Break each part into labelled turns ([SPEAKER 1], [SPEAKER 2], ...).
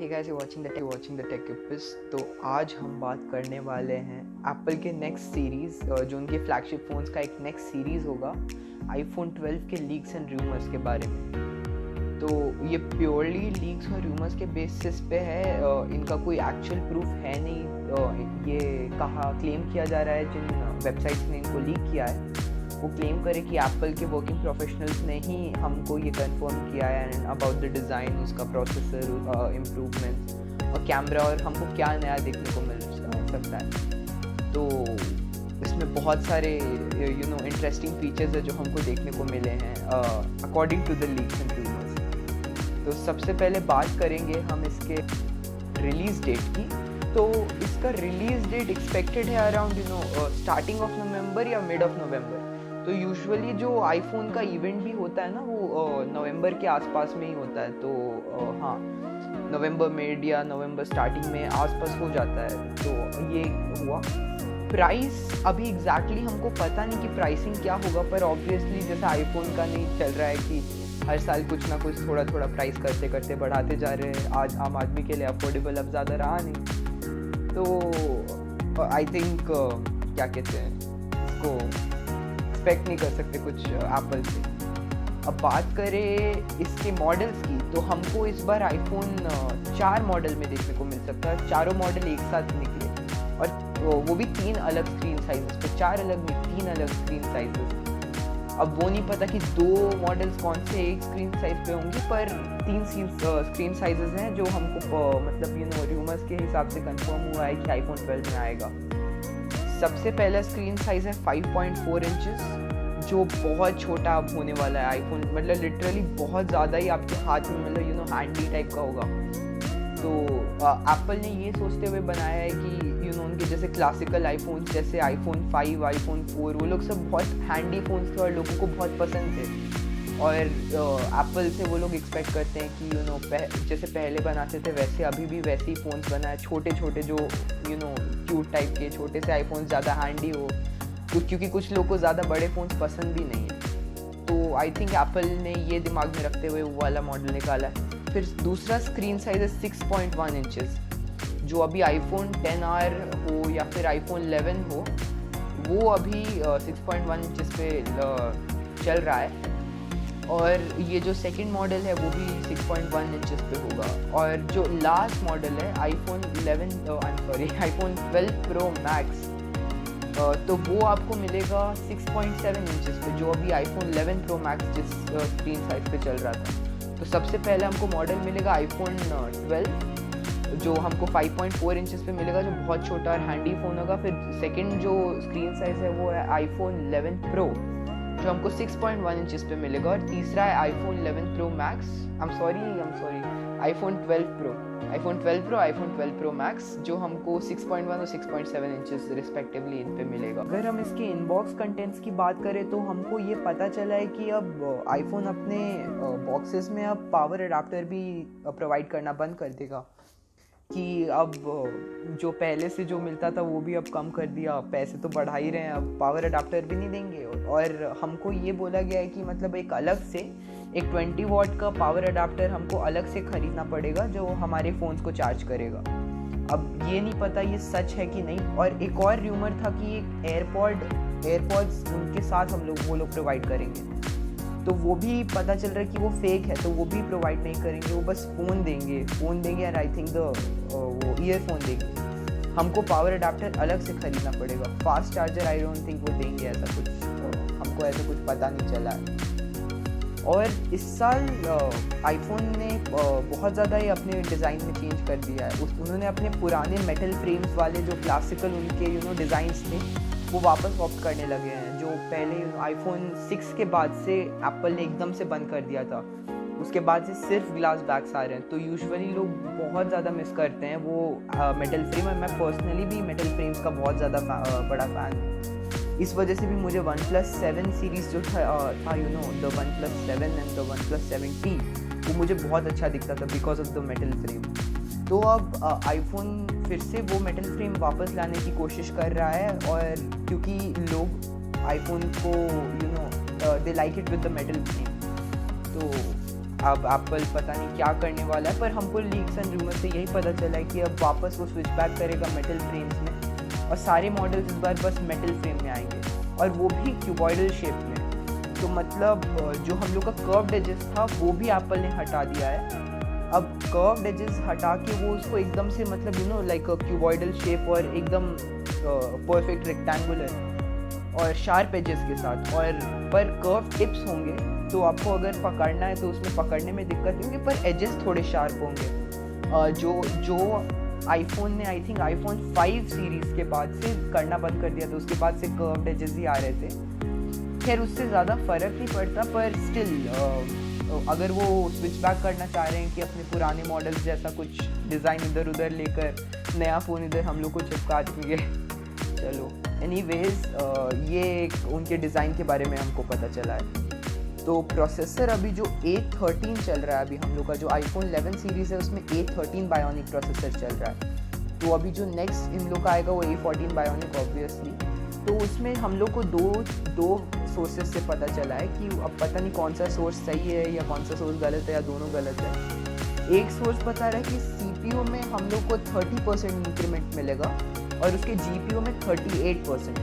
[SPEAKER 1] Hey guys, you're watching the Tech Quiz। तो आज हम बात करने वाले हैं एप्पल के नेक्स्ट सीरीज़, जो उनके फ्लैगशिप फ़ोन्स का एक नेक्स्ट सीरीज़ होगा, आईफोन 12 के लीक्स एंड रूमर्स के बारे में। तो ये प्योरली लीक्स और रूमर्स के बेसिस पे है, इनका कोई एक्चुअल प्रूफ है नहीं। ये क्लेम किया जा रहा है, जिन वेबसाइट्स ने इनको लीक किया है वो क्लेम करे कि एप्पल के वर्किंग प्रोफेशनल्स ने ही हमको ये कंफर्म किया है एंड अबाउट द डिज़ाइन, उसका प्रोसेसर इम्प्रूवमेंट और कैमरा, और हमको क्या नया देखने को मिल सकता है। तो इसमें बहुत सारे इंटरेस्टिंग फीचर्स है जो हमको देखने को मिले हैं according to the leaks and rumours. तो सबसे पहले बात करेंगे हम इसके रिलीज़ डेट की। तो इसका रिलीज़ डेट एक्सपेक्टेड है अराउंड स्टार्टिंग ऑफ नवंबर या मिड ऑफ नवंबर। तो यूजुअली जो आईफोन का इवेंट भी होता है ना, वो नवंबर के आसपास में ही होता है। तो हाँ, नवंबर मिड या नवंबर स्टार्टिंग में आसपास हो जाता है। तो ये हुआ। प्राइस अभी एग्जैक्टली हमको पता नहीं कि प्राइसिंग क्या होगा, पर ऑब्वियसली जैसा आईफोन का नहीं चल रहा है कि हर साल कुछ ना कुछ थोड़ा थोड़ा प्राइस करते करते बढ़ाते जा रहे हैं। आज आम आदमी के लिए अफोर्डेबल अब ज़्यादा रहा नहीं। तो आई थिंक क्या कहते हैं, इसको एक्सपेक्ट नहीं कर सकते कुछ एप्पल से। अब बात करें इसके मॉडल्स की, तो हमको इस बार आईफोन 4 मॉडल में देखने को मिल सकता है। चारों मॉडल एक साथ निकले, और वो भी 3 अलग स्क्रीन साइजेस पे, 4 अलग नहीं 3 अलग स्क्रीन साइजेस। अब वो नहीं पता कि 2 मॉडल्स कौन से एक स्क्रीन साइज पे होंगी, पर 3 स्क्रीन साइजेस हैं जो हमको मतलब रूमर्स के हिसाब से कंफर्म हुआ है कि आईफोन 12 में आएगा। सबसे पहला स्क्रीन साइज है 5.4 इंचेस, जो बहुत छोटा अब होने वाला है। आईफोन मतलब लिटरली बहुत ज़्यादा ही आपके हाथ में, मतलब हैंडी टाइप का होगा। तो एप्पल ने ये सोचते हुए बनाया है कि उनके जैसे क्लासिकल आईफोन जैसे आईफोन 5, आईफोन 4, वो लोग सब बहुत हैंडी फ़ोन्स थे और लोगों को बहुत पसंद थे। और एप्पल से वो लोग एक्सपेक्ट करते हैं कि जैसे पहले बनाते थे वैसे अभी भी वैसे ही फ़ोन्स बनाए, छोटे छोटे जो क्यूट टाइप के छोटे से आईफोन ज़्यादा हैंडी हो, क्योंकि कुछ लोगों को ज़्यादा बड़े फ़ोन्स पसंद भी नहीं है। तो आई थिंक एप्पल ने ये दिमाग में रखते हुए वो वाला मॉडल निकाला है। फिर दूसरा स्क्रीन साइज है 6.1 इंचेस, जो अभी आईफोन 10R हो या फिर आईफोन 11 हो, वो अभी 6.1 इंचेस पे चल रहा है। और ये जो सेकंड मॉडल है वो भी 6.1 इंचेस पे होगा। और जो लास्ट मॉडल है आईफोन 12 प्रो मैक्स, तो वो आपको मिलेगा 6.7 इंचेस पे, जो अभी आईफोन 11 प्रो मैक्स जिस स्क्रीन साइज पे चल रहा था। तो सबसे पहले हमको मॉडल मिलेगा आईफोन 12, जो हमको 5.4 इंचेस पे मिलेगा, जो बहुत छोटा और हैंडी फ़ोन होगा। फिर सेकंड जो स्क्रीन साइज है वो है आईफोन 11 प्रो, जो हमको 6.1 इंचेस पे मिलेगा। और तीसरा है iPhone 11 pro max, iPhone 12 pro max, जो हमको 6.1 और 6.7 इंचेस रिस्पेक्टिवली इन पे मिलेगा। अगर हम इसके इनबॉक्स कंटेंट्स की बात करें, तो हमको ये पता चला है कि अब आईफोन अपने बॉक्सेस में अब पावर अडाप्टर भी प्रोवाइड करना बंद कर देगा। कि अब जो पहले से जो मिलता था वो भी अब कम कर दिया, पैसे तो बढ़ा ही रहे हैं, अब पावर अडाप्टर भी नहीं देंगे। और हमको ये बोला गया है कि मतलब एक अलग से एक 20 वॉट का पावर अडाप्टर हमको अलग से ख़रीदना पड़ेगा, जो हमारे फ़ोन्स को चार्ज करेगा। अब ये नहीं पता ये सच है कि नहीं। और एक और र्यूमर था कि एक एयरपॉड्स उनके साथ वो लोग प्रोवाइड करेंगे, तो वो भी पता चल रहा है कि वो फेक है, तो वो भी प्रोवाइड नहीं करेंगे। वो बस फ़ोन देंगे और आई थिंक वो ईयरफोन देंगे। हमको पावर अडाप्टर अलग से ख़रीदना पड़ेगा। Fast charger I don't think वो देंगे, ऐसा कुछ हमको ऐसा कुछ पता नहीं चला है। और इस साल आईफोन ने बहुत ज़्यादा ही अपने डिज़ाइन में चेंज कर दिया है। उन्होंने अपने पुराने मेटल फ्रेम्स वाले जो क्लासिकल उनके डिज़ाइंस थे वो वापस ऑप्ट करने लगे हैं, जो पहले आईफोन 6 के बाद से एप्पल ने एकदम से बंद कर दिया था। उसके बाद से सिर्फ ग्लास बैक्स आ रहे हैं। तो यूजुअली लोग बहुत ज़्यादा मिस करते हैं वो मेटल फ्रेम, और मैं पर्सनली भी मेटल फ्रेम्स का बहुत ज़्यादा बड़ा फ़ैन हूँ। इस वजह से भी मुझे OnePlus 7 सीरीज़ जो था the OnePlus 7 and the OnePlus 7T, वो मुझे बहुत अच्छा दिखता था because of the metal frame. तो अब आईफोन फिर से वो मेटल फ्रेम वापस लाने की कोशिश कर रहा है, और क्योंकि लोग आईफोन को they like it with the metal frame. तो अब एप्पल पता नहीं क्या करने वाला है, पर हमको लीक्स एंड रूमर से यही पता चला है कि अब वापस वो स्विच बैक करेगा मेटल फ्रेम्स में, और सारे मॉडल्स इस बार बस मेटल फ्रेम में आएंगे, और वो भी क्यूबॉइडल शेप में। तो मतलब जो हम लोग का कर्व्ड एजेस था वो भी एप्पल ने हटा दिया है। अब कर्व्ड एजेस हटा के वो उसको एकदम से मतलब you know like cuboidal shape और एकदम परफेक्ट रेक्टेंगुलर और शार्प एजेस के साथ, और पर कर्व टिप्स होंगे, तो आपको अगर पकड़ना है तो उसमें पकड़ने में दिक्कत नहीं होगी, पर एजेस थोड़े शार्प होंगे। जो आईफोन ने आई थिंक आईफोन 5 सीरीज़ के बाद से करना बंद कर दिया था, उसके बाद से कर्व्ड एजेस ही आ रहे थे। खैर उससे ज़्यादा फ़र्क नहीं पड़ता, पर स्टिल अगर वो स्विच बैक करना चाह रहे हैं कि अपने पुराने मॉडल्स जैसा कुछ डिज़ाइन इधर उधर लेकर नया फ़ोन इधर हम लोग को चिपका देंगे। चलो एनीवेज ये उनके डिज़ाइन के बारे में हमको पता चला है। तो प्रोसेसर अभी जो A13 चल रहा है, अभी हम लोग का जो आईफोन 11 सीरीज़ है उसमें A13 बायोनिक प्रोसेसर चल रहा है। तो अभी जो नेक्स्ट इन लोग का आएगा वो A14 बायोनिक ऑब्वियसली। तो उसमें हम लोग को दो सोर्सेज से पता चला है कि अब पता नहीं कौन सा सोर्स सही है या कौन सा सोर्स गलत है या दोनों गलत है। एक सोर्स बता रहा है कि CPU में हम लोग को 30% इंक्रीमेंट मिलेगा और उसके GPU में 38%,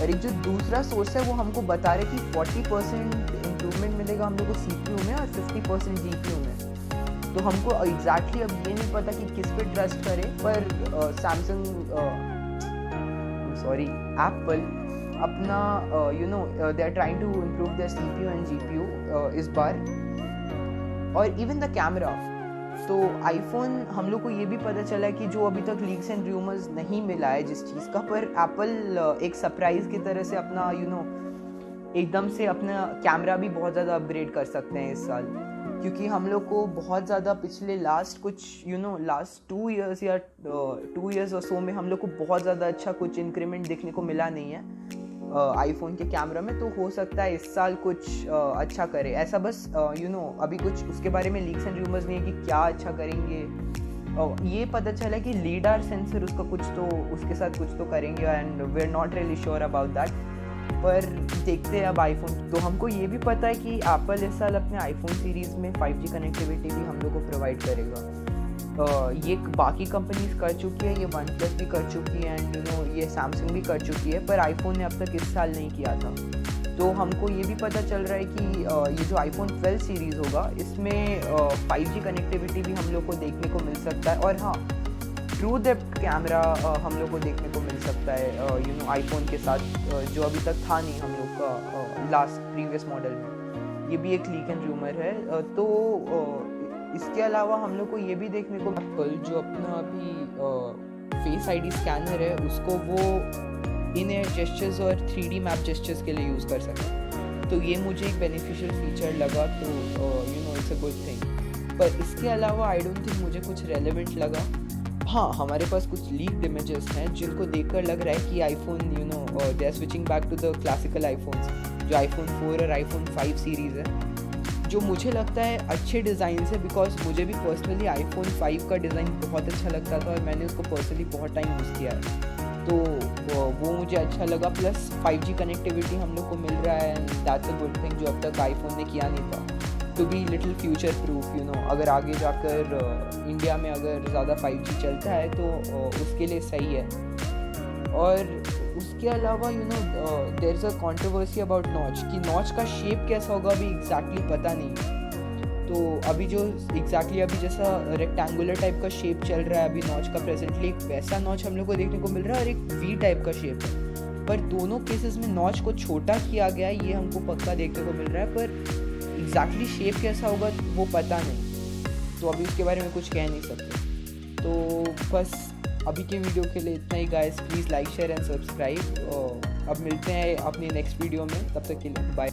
[SPEAKER 1] और एक जो दूसरा सोर्स है वो हमको बता रहा है कि 40% इम्प्रूवमेंट मिलेगा हम लोग को CPU में और 50% GPU में। तो हमको एग्जैक्टली अब ये नहीं पता कि किस पे ट्रस्ट करें, पर एप्पल अपना they are trying to improve their CPU and GPU इस बार, और इवन द कैमरा। तो आईफोन हम लोग को ये भी पता चला है कि जो अभी तक लीक्स एंड रूमर्स नहीं मिला है जिस चीज़ का, पर एप्पल एक सरप्राइज़ की तरह से अपना एकदम से अपना कैमरा भी बहुत ज़्यादा अपग्रेड कर सकते हैं इस साल, क्योंकि हम लोग को बहुत ज़्यादा पिछले लास्ट 2 इयर्स या 2 इयर्स और सो में हम लोग को बहुत ज़्यादा अच्छा कुछ इंक्रीमेंट देखने को मिला नहीं है आईफोन के कैमरा में। तो हो सकता है इस साल कुछ अच्छा करे, ऐसा बस अभी कुछ उसके बारे में लीक्स एंड रूमर्स नहीं है कि क्या अच्छा करेंगे। ये पता चला कि लीडार सेंसर उसका कुछ तो उसके साथ कुछ तो करेंगे, and we are not really sure about that, पर देखते हैं अब आईफोन। तो हमको ये भी पता है कि एप्पल इस साल अपने आईफोन सीरीज़ में 5G कनेक्टिविटी भी हम लोग को प्रोवाइड करेगा। ये बाकी कंपनीज कर चुकी है, ये OnePlus भी कर चुकी है, एंड ये सैमसंग भी कर चुकी है, पर आईफोन ने अब तक इस साल नहीं किया था। तो हमको ये भी पता चल रहा है कि ये जो आईफोन 12 सीरीज़ होगा इसमें 5G कनेक्टिविटी भी हम लोग को देखने को मिल सकता है, और हाँ ट्रू डेप्थ कैमरा हम लोग को देखने को मिल सकता है आईफोन के साथ, जो अभी तक था नहीं हम लोग का लास्ट प्रीवियस मॉडल में। ये भी एक लीक एंड रूमर है। तो इसके अलावा हम लोग को ये भी देखने को एप्पल जो अपना अभी फेस आईडी स्कैनर है उसको वो इन एयर जेस्चर्स और 3D मैप जेस्चर्स के लिए यूज़ कर सकते। तो ये मुझे एक बेनिफिशियल फीचर लगा, तो इट्स अ गुड थिंग। पर इसके अलावा आई डोंट थिंक मुझे कुछ रेलेवेंट लगा। हाँ, हमारे पास कुछ लीक्ड इमेजेस हैं जिनको देखकर लग रहा है कि iPhone they are switching back to the classical iPhones, जो आईफोन 4 और आईफोन 5 सीरीज़ है, जो मुझे लगता है अच्छे डिज़ाइन से, बिकॉज मुझे भी पर्सनली आईफोन 5 का डिज़ाइन बहुत अच्छा लगता था और मैंने उसको पर्सनली बहुत टाइम यूज़ किया है, तो वो मुझे अच्छा लगा। प्लस 5G कनेक्टिविटी हम लोग को मिल रहा है, and that's a good thing जो अब तक आईफोन ने किया नहीं था। To be little future proof अगर आगे जाकर इंडिया में अगर ज़्यादा 5G चलता है तो उसके लिए सही है। और उसके अलावा there is a controversy about notch, कि नॉच का शेप कैसा होगा अभी एग्जैक्टली पता नहीं। तो अभी जो एग्जैक्टली अभी जैसा रेक्टेंगुलर टाइप का शेप चल रहा है अभी नॉच का प्रेजेंटली, एक वैसा नॉच हम लोग को देखने को मिल रहा है, और एक वी टाइप का शेप है, पर दोनों केसेस में नॉच को छोटा किया गया है, ये हमको पक्का देखने को मिल रहा है, पर एग्जैक्टली शेप कैसा होगा वो पता नहीं, तो अभी उसके बारे में कुछ कह नहीं सकते। तो बस अभी के वीडियो के लिए इतना ही guys, please like share and subscribe. अब मिलते हैं अपनी नेक्स्ट वीडियो में, तब तक के लिए बाय।